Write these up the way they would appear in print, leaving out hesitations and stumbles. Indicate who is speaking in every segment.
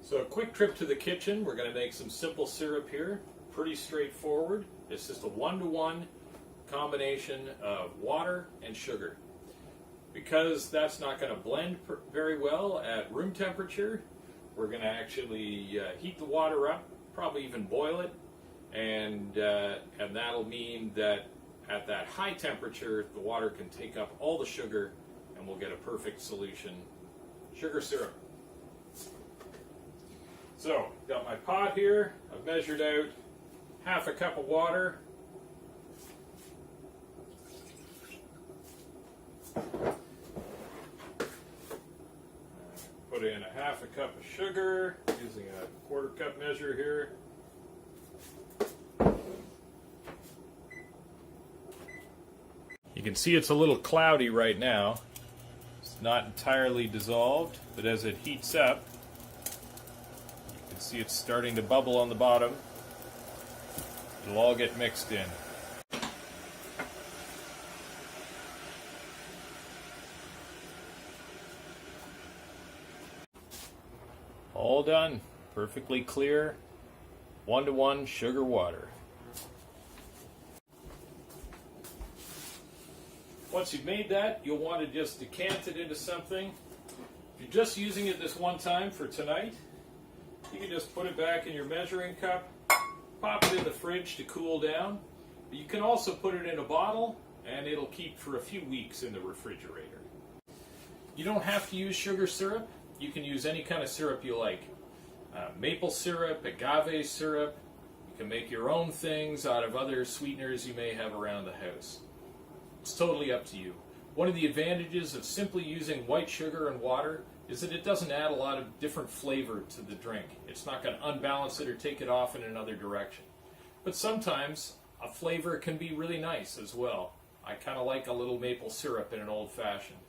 Speaker 1: So a quick trip to the kitchen. We're going to make some simple syrup here. Pretty straightforward. It's just a 1-to-1 combination of water and sugar. Because that's not going to blend very well at room temperature, we're going to actually heat the water up, probably even boil it, and that'll mean that at that high temperature, the water can take up all the sugar, and we'll get a perfect solution, sugar syrup. So, got my pot here. I've measured out half a cup of water. Put in a half a cup of sugar, using a 1/4 cup measure here. You can see it's a little cloudy right now. It's not entirely dissolved, but as it heats up, you can see it's starting to bubble on the bottom. It'll all get mixed in. All done. Perfectly clear, 1-to-1 sugar water. Once you've made that, you'll want to just decant it into something. If you're just using it this one time for tonight, you can just put it back in your measuring cup, pop it in the fridge to cool down. But you can also put it in a bottle, and it'll keep for a few weeks in the refrigerator. You don't have to use sugar syrup. You can use any kind of syrup you like. Maple syrup, agave syrup. You can make your own things out of other sweeteners you may have around the house. It's totally up to you. One of the advantages of simply using white sugar and water is that it doesn't add a lot of different flavor to the drink. It's not going to unbalance it or take it off in another direction. But sometimes a flavor can be really nice as well. I kind of like a little maple syrup in an old-fashioned.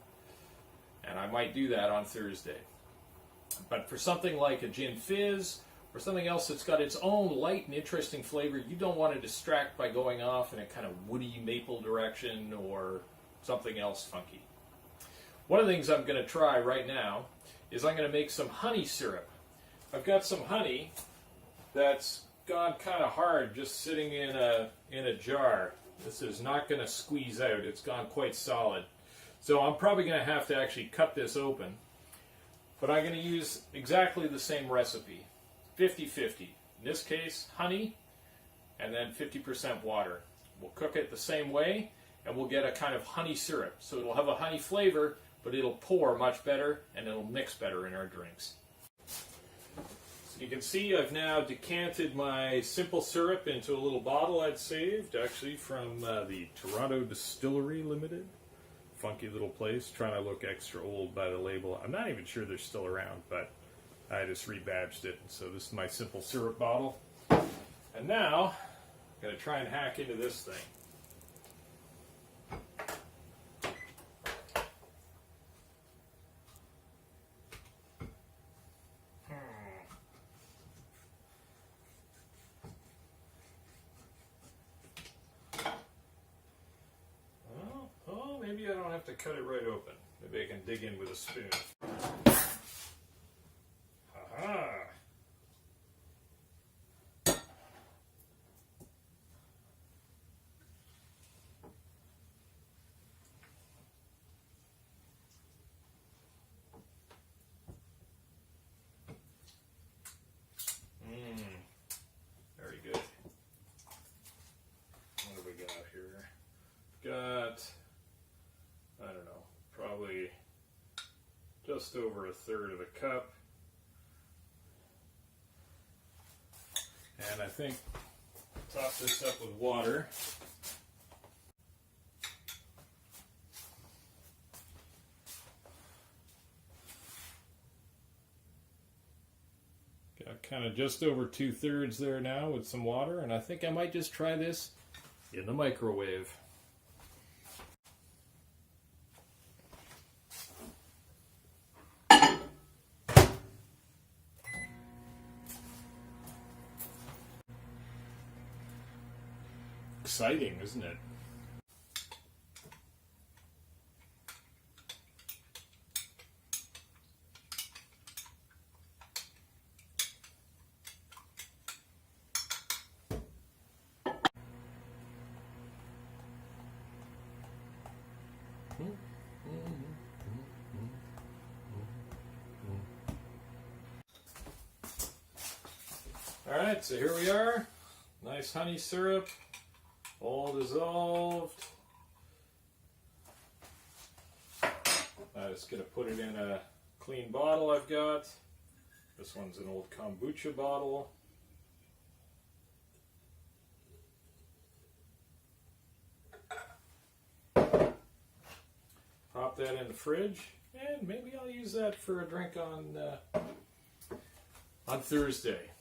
Speaker 1: And I might do that on Thursday. But for something like a gin fizz or something else that's got its own light and interesting flavor, you don't want to distract by going off in a kind of woody maple direction or something else funky. One of the things I'm going to try right now is I'm going to make some honey syrup. I've got some honey that's gone kind of hard just sitting in a jar. This is not going to squeeze out. It's gone quite solid. So I'm probably going to have to actually cut this open. But I'm going to use exactly the same recipe, 50-50. In this case, honey, and then 50% water. We'll cook it the same way, and we'll get a kind of honey syrup. So it'll have a honey flavor, but it'll pour much better, and it'll mix better in our drinks. So you can see I've now decanted my simple syrup into a little bottle I'd saved, actually from the Toronto Distillery Limited. Funky little place, trying to look extra old by the label. I'm not even sure they're still around, but I just rebadged it. So this is my simple syrup bottle. And now, I'm going to try and hack into this thing. Maybe I don't have to cut it right open. Maybe I can dig in with a spoon. Aha! Very good. What do we got here? Got, I don't know, probably just over 1/3 of a cup. And I think top this up with water. Got kind of just over 2/3 there now with some water, and I think I might just try this in the microwave. Exciting, isn't it? All right, so here we are. Nice honey syrup, all dissolved. I'm just going to put it in a clean bottle I've got. This one's an old kombucha bottle. Pop that in the fridge, and maybe I'll use that for a drink on Thursday.